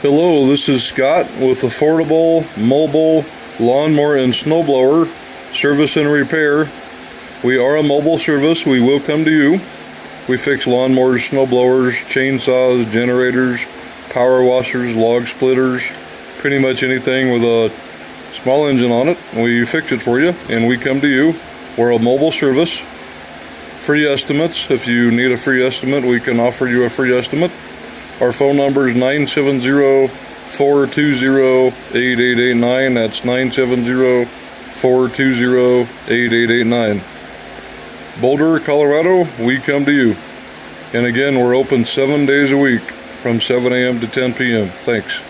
Hello, this is Scott with Affordable Mobile Lawnmower and Snowblower Service and Repair. We are a mobile service. We will come to you. We fix lawnmowers, snowblowers, chainsaws, generators, power washers, log splitters, pretty much anything with a small engine on it. We fix it for you and we come to you. We're a mobile service. Free estimates. If you need a free estimate, we can offer you a free estimate. Our phone number is 970-420-8889. That's 970-420-8889. Boulder, Colorado, we come to you. And again, we're open 7 days a week from 7 a.m. to 10 p.m. Thanks.